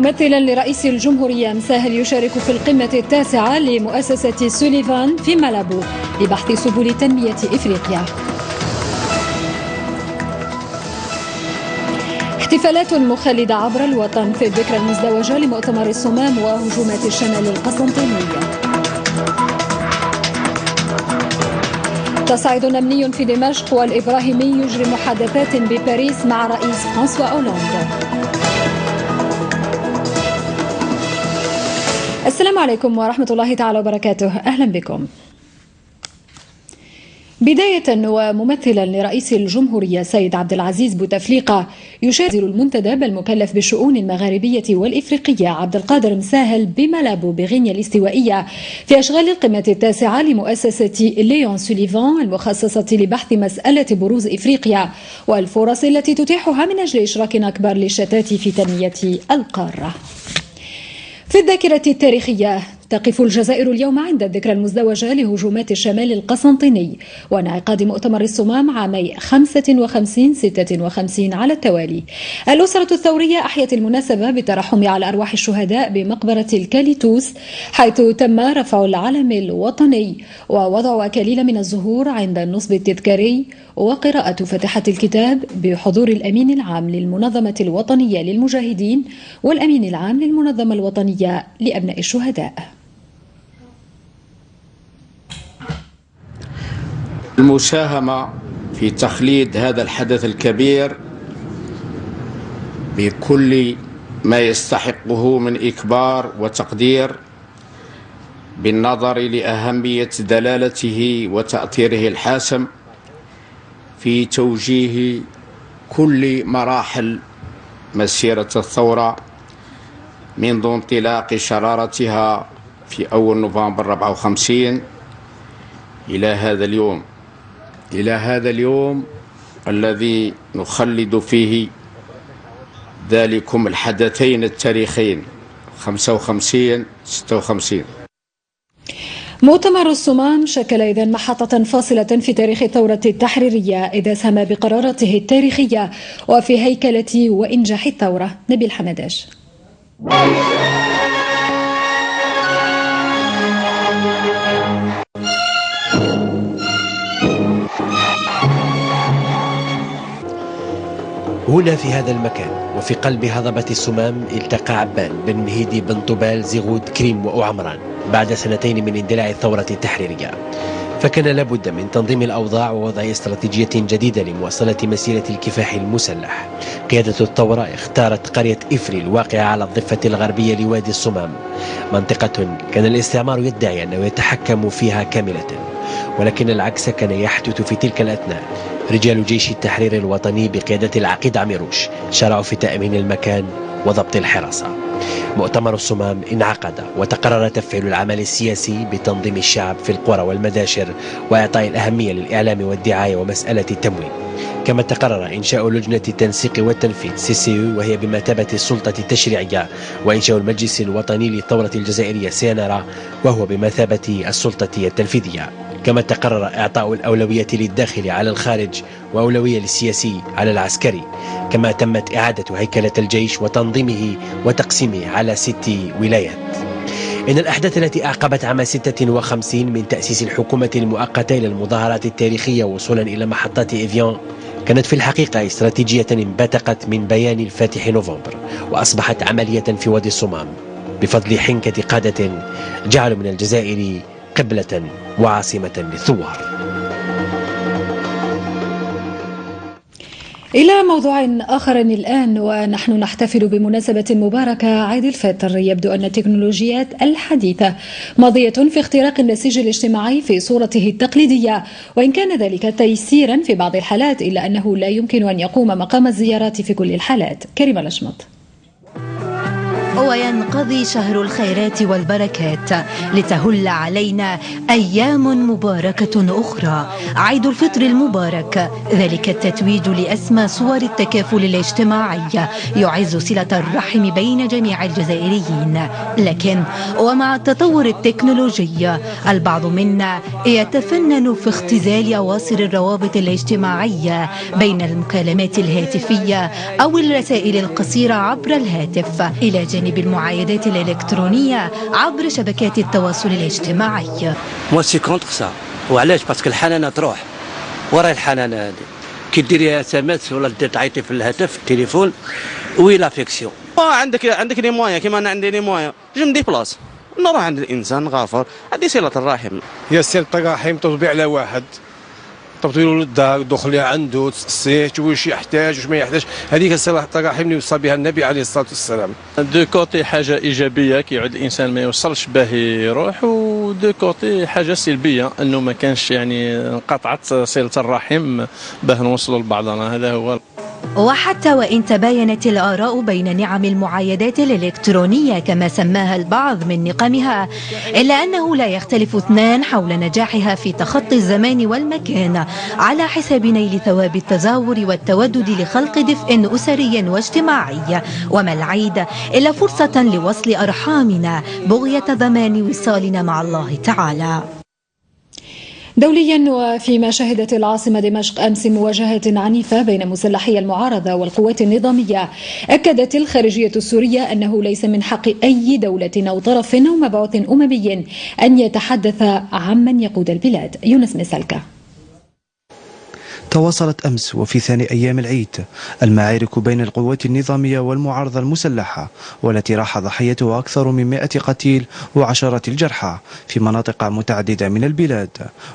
ممثلا لرئيس الجمهورية مساهل يشارك في القمة التاسعة لمؤسسة سوليفان في مالابو لبحث سبل تنمية إفريقيا. احتفالات مخلدة عبر الوطن في الذكرى المزدوجة لمؤتمر الصمام وهجومات الشمال القسنطيني. تصعيد أمني في دمشق، والإبراهيمي يجري محادثات بباريس مع رئيس فرانسوا أولاند. السلام عليكم ورحمة الله تعالى وبركاته، أهلا بكم. بداية وممثلا لرئيس الجمهورية سيد عبد العزيز بوتفليقة يشارك المنتدب المكلف بالشؤون المغاربية والإفريقية عبد القادر مساهل بمالابو بغينيا الاستوائية في أشغال القمة التاسعة لمؤسسة ليون سوليفان المخصصة لبحث مسألة بروز إفريقيا والفرص التي تتيحها من أجل إشراك أكبر للشتات في تنمية القارة. في الذاكرة التاريخية تقف الجزائر اليوم عند الذكرى المزدوجة لهجومات الشمال القسنطيني وانعقاد مؤتمر الصمام عامي 55-56 على التوالي. الأسرة الثورية أحيت المناسبة بالترحم على أرواح الشهداء بمقبرة الكاليتوس، حيث تم رفع العلم الوطني ووضع أكاليل من الزهور عند النصب التذكاري وقراءة فاتحة الكتاب بحضور الأمين العام للمنظمة الوطنية للمجاهدين والأمين العام للمنظمة الوطنية لأبناء الشهداء. المساهمة في تخليد هذا الحدث الكبير بكل ما يستحقه من إكبار وتقدير، بالنظر لأهمية دلالته وتأثيره الحاسم في توجيه كل مراحل مسيرة الثورة منذ انطلاق شرارتها في أول نوفمبر 54 إلى هذا اليوم الذي نخلد فيه ذلكم الحدثين التاريخيين 55-56. مؤتمر الصمام شكل إذن محطة فاصلة في تاريخ الثورة التحريرية، إذ أسهم بقراراته التاريخية وفي هيكلة وإنجاح الثورة. نبيل حمداش. هنا في هذا المكان وفي قلب هضبة الصمام التقى عبان بن مهيدي بن طبال زغود كريم وعمران بعد سنتين من اندلاع الثورة التحريرية، فكان لابد من تنظيم الأوضاع ووضع استراتيجية جديدة لمواصلة مسيرة الكفاح المسلح. قيادة الثورة اختارت قرية إفري الواقعة على الضفة الغربية لوادي الصمام، منطقة كان الاستعمار يدعي أنه يتحكم فيها كاملة، ولكن العكس كان يحدث في تلك الأثناء. رجال جيش التحرير الوطني بقيادة العقيد عميروش شرعوا في تأمين المكان وضبط الحراسة. مؤتمر الصمام انعقد وتقرر تفعيل العمل السياسي بتنظيم الشعب في القرى والمداشر وإعطاء الأهمية للإعلام والدعاية ومسألة التموين، كما تقرر إنشاء لجنة التنسيق والتنفيذ CCU وهي بمثابة السلطة التشريعية، وإنشاء المجلس الوطني للثورة الجزائرية CNRA وهو بمثابة السلطة التنفيذية، كما تقرر إعطاء الأولوية للداخل على الخارج وأولوية للسياسي على العسكري، كما تمت إعادة هيكلة الجيش وتنظيمه وتقسيمه على 6 ولايات. إن الأحداث التي أعقبت عام 56 من تأسيس الحكومة المؤقتة إلى المظاهرات التاريخية وصولا إلى محطات إفيان كانت في الحقيقة استراتيجية انبثقت من بيان الفاتح نوفمبر، وأصبحت عملية في وادي الصمام بفضل حنكة قادة جعلوا من الجزائر قبلة وعاصمة للثوار. إلى موضوع آخر الآن، ونحن نحتفل بمناسبة مباركة عيد الفطر. يبدو أن التكنولوجيات الحديثة ماضية في اختراق النسيج الاجتماعي في صورته التقليدية، وإن كان ذلك تيسيرا في بعض الحالات إلا أنه لا يمكن أن يقوم مقام الزيارات في كل الحالات. كريمة الأشمط. وينقضي شهر الخيرات والبركات لتهل علينا أيام مباركة أخرى، عيد الفطر المبارك، ذلك التتويج لأسمى صور التكافل الاجتماعي يعز صلة الرحم بين جميع الجزائريين. لكن ومع التطور التكنولوجي البعض منا يتفنن في اختزال أواصر الروابط الاجتماعية بين المكالمات الهاتفية أو الرسائل القصيرة عبر الهاتف، إلى جانب جانب المعايدات الإلكترونية عبر شبكات التواصل الاجتماعي. موا سي كونتر سا، وعلاش؟ باسكو الحنانة تروح، وراي الحنانة هذه كي ديري اس ام اس ولا تعيطي في الهاتف في التليفون وي لافيكسيون. عندك لي موان كيما انا عندي لي موان، جو ندي بلاص نروح عند الانسان غافر، هذه صلة الرحم. هي صلة الرحم تطبيع على واحد، تبطي له للدار، دخلي عنده، تسيه، واش يحتاج واش ما يحتاج، هذيك صلة الرحم اللي وصى بها النبي عليه الصلاة والسلام. دو كوتي حاجة إيجابية كيعود الإنسان ما يوصلش باه يروح، ودو كوتي حاجة سلبية أنه ما كانش يعني انقطعت صلة الرحم باه نوصلوا لبعضنا، هذا هو. وحتى وإن تباينت الآراء بين نعم المعايدات الإلكترونية كما سماها البعض من نقمها، إلا أنه لا يختلف اثنان حول نجاحها في تخطي الزمان والمكان على حساب نيل ثواب التزاور والتودد لخلق دفء أسري واجتماعي. وما العيد إلا فرصة لوصل أرحامنا بغية ضمان وصالنا مع الله تعالى. دوليا، وفيما شهدت العاصمة دمشق أمس مواجهة عنيفة بين مسلحي المعارضة والقوات النظامية، أكدت الخارجية السورية أنه ليس من حق أي دولة أو طرف أو مبعوث أممي أن يتحدث عمن يقود البلاد. يونس مسلكة. تواصلت أمس وفي ثاني أيام العيد المعارك بين القوات النظامية والمعارضة المسلحة، والتي راح ضحيتها أكثر من 100 قتيل وعشرات الجرحى في مناطق متعددة من البلاد.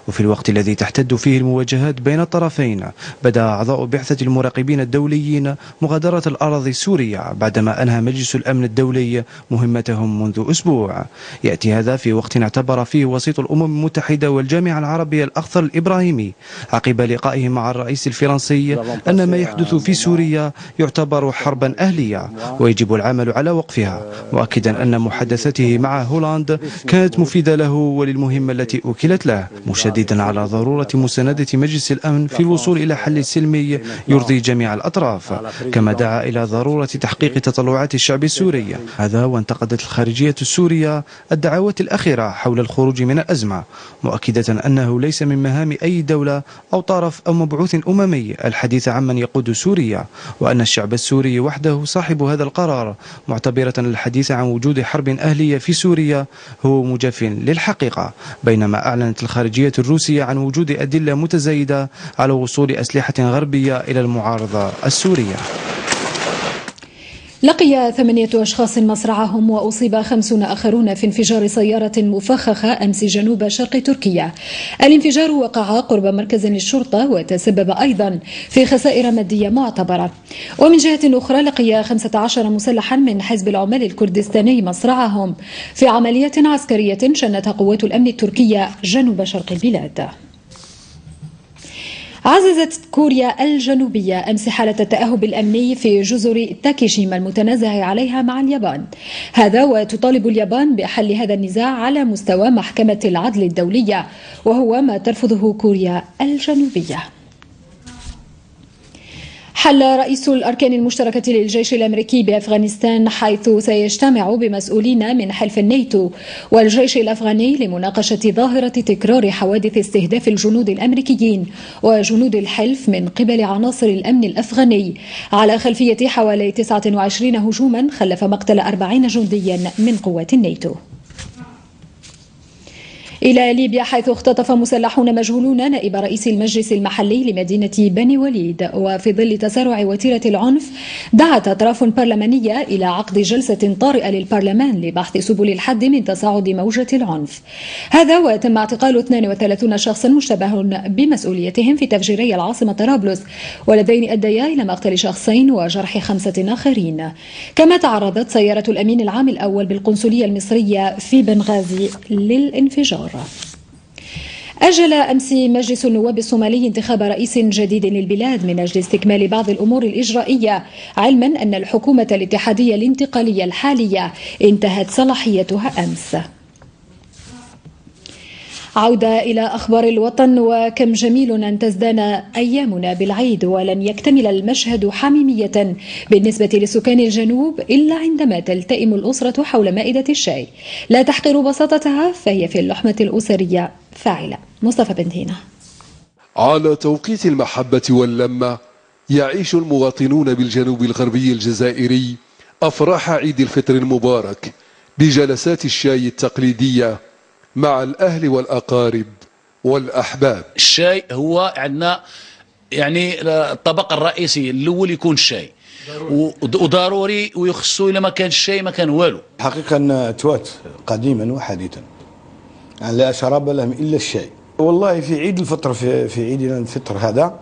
وفي الوقت الذي تحتد فيه المواجهات بين الطرفين، بدأ أعضاء بعثة المراقبين الدوليين مغادرة الأراضي السورية بعدما أنهى مجلس الأمن الدولي مهمتهم منذ أسبوع. يأتي هذا في وقت اعتبر فيه وسيط الأمم المتحدة والجامعة العربية الأخضر الإبراهيمي عقب لقائه مع الرئيس الفرنسي أن ما يحدث في سوريا يعتبر حربا أهلية ويجب العمل على وقفها، مؤكدا أن محادثته مع هولاند كانت مفيدة له وللمهمة التي أوكلت له، مشددا على ضرورة مساندة مجلس الأمن في الوصول إلى حل سلمي يرضي جميع الأطراف، كما دعا إلى ضرورة تحقيق تطلعات الشعب السوري. هذا وانتقدت الخارجية السورية الدعوات الأخيرة حول الخروج من الأزمة، مؤكدة أنه ليس من مهام أي دولة أو طرف أو مبعوث أممي الحديث عمن يقود سوريا، وأن الشعب السوري وحده صاحب هذا القرار، معتبرة الحديث عن وجود حرب أهلية في سوريا هو مجاف للحقيقة. بينما أعلنت الخارجية الروسية عن وجود أدلة متزايدة على وصول أسلحة غربية إلى المعارضة السورية. لقي 8 أشخاص مصرعهم وأصيب 50 آخرون في انفجار سيارة مفخخة أمس جنوب شرق تركيا. الانفجار وقع قرب مركز للشرطة وتسبب أيضا في خسائر مادية معتبرة. ومن جهة أخرى لقي 15 مسلحا من حزب العمال الكردستاني مصرعهم في عملية عسكرية شنتها قوات الأمن التركية جنوب شرق البلاد. عززت كوريا الجنوبية أمس حالة التأهب الأمني في جزر تاكيشيما المتنازع عليها مع اليابان، هذا وتطالب اليابان بحل هذا النزاع على مستوى محكمة العدل الدولية، وهو ما ترفضه كوريا الجنوبية. حل رئيس الأركان المشتركة للجيش الأمريكي بأفغانستان، حيث سيجتمع بمسؤولين من حلف الناتو والجيش الأفغاني لمناقشة ظاهرة تكرار حوادث استهداف الجنود الأمريكيين وجنود الحلف من قبل عناصر الأمن الأفغاني، على خلفية حوالي 29 هجوما خلف مقتل 40 جنديا من قوات الناتو. إلى ليبيا، حيث اختطف مسلحون مجهولون نائب رئيس المجلس المحلي لمدينة بني وليد. وفي ظل تسارع وتيرة العنف، دعت أطراف برلمانية إلى عقد جلسة طارئة للبرلمان لبحث سبل الحد من تصاعد موجة العنف. هذا وتم اعتقال 32 شخصا مشتبه بمسؤوليتهم في تفجيري العاصمة طرابلس، واللذين أديا إلى مقتل شخصين وجرح 5 آخرين. كما تعرضت سيارة الأمين العام الأول بالقنصلية المصرية في بنغازي للانفجار. أجل أمس مجلس النواب الصومالي انتخاب رئيس جديد للبلاد من أجل استكمال بعض الأمور الإجرائية، علما أن الحكومة الاتحادية الانتقالية الحالية انتهت صلاحيتها أمس. عودة إلى أخبار الوطن. وكم جميل أن تزدان أيامنا بالعيد ولن يكتمل المشهد حميمية بالنسبة لسكان الجنوب إلا عندما تلتئم الأسرة حول مائدة الشاي، لا تحقر بساطتها فهي في اللحمة الأسرية فاعلة. مصطفى بن هينا. على توقيت المحبة واللمة يعيش المواطنون بالجنوب الغربي الجزائري أفراح عيد الفطر المبارك بجلسات الشاي التقليدية مع الأهل والأقارب والأحباب. الشاي هو عندنا يعني الطبق الرئيسي الأول يكون الشاي، وضروري ويخصو إلا ما كان الشاي ما كان والو. حقيقة توات قديما وحديثا يعني لا شراب لهم إلا الشاي. والله في عيد الفطر في عيدنا الفطر هذا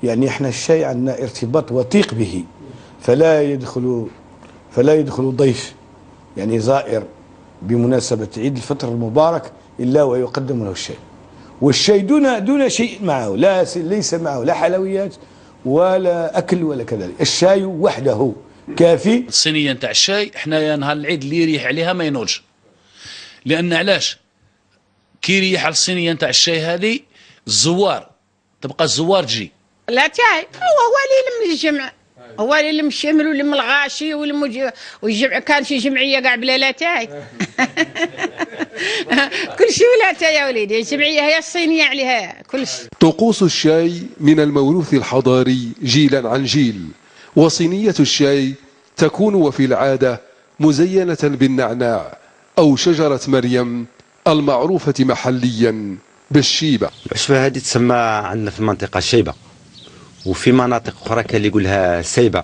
يعني احنا الشاي عندنا ارتباط وثيق به، فلا يدخل ضيف يعني زائر بمناسبة عيد الفطر المبارك إلا ويقدم له الشاي، والشاي دون شيء معه، ليس معه لا حلويات ولا أكل ولا كذلك، الشاي وحده كافي. الصينية نتاع الشاي احنا نهار العيد اللي يريح عليها ما ينوضش، لأن علاش؟ كي يريح على الصينية نتاع الشاي هذه الزوار تبقى الزوار تجي. لا تاعي هو اللي يلم الجمع، هو اللي يلم الشمل ويلم الغاشي ويجمع. كان شي جمعيه كاع بلا لا تاعي كل شيء ولا تاعي يا وليدي، الجمعيه هي الصينيه عليها كل شيء. طقوس الشاي من الموروث الحضاري جيلا عن جيل، وصينية الشاي تكون وفي العادة مزينة بالنعناع أو شجرة مريم المعروفة محليا بالشيبة. العشبة هذه تسمى عندنا في المنطقة شيبة، وفي مناطق أخرى كان اللي يقولها سيبة،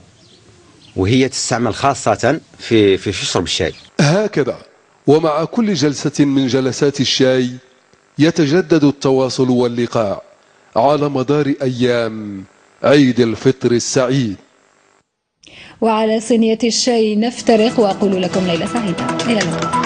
وهي تستعمل خاصة في شرب الشاي. هكذا ومع كل جلسة من جلسات الشاي يتجدد التواصل واللقاء على مدار أيام عيد الفطر السعيد. وعلى صينية الشاي نفترق وأقول لكم ليلة سعيدة. إلى اللقاء.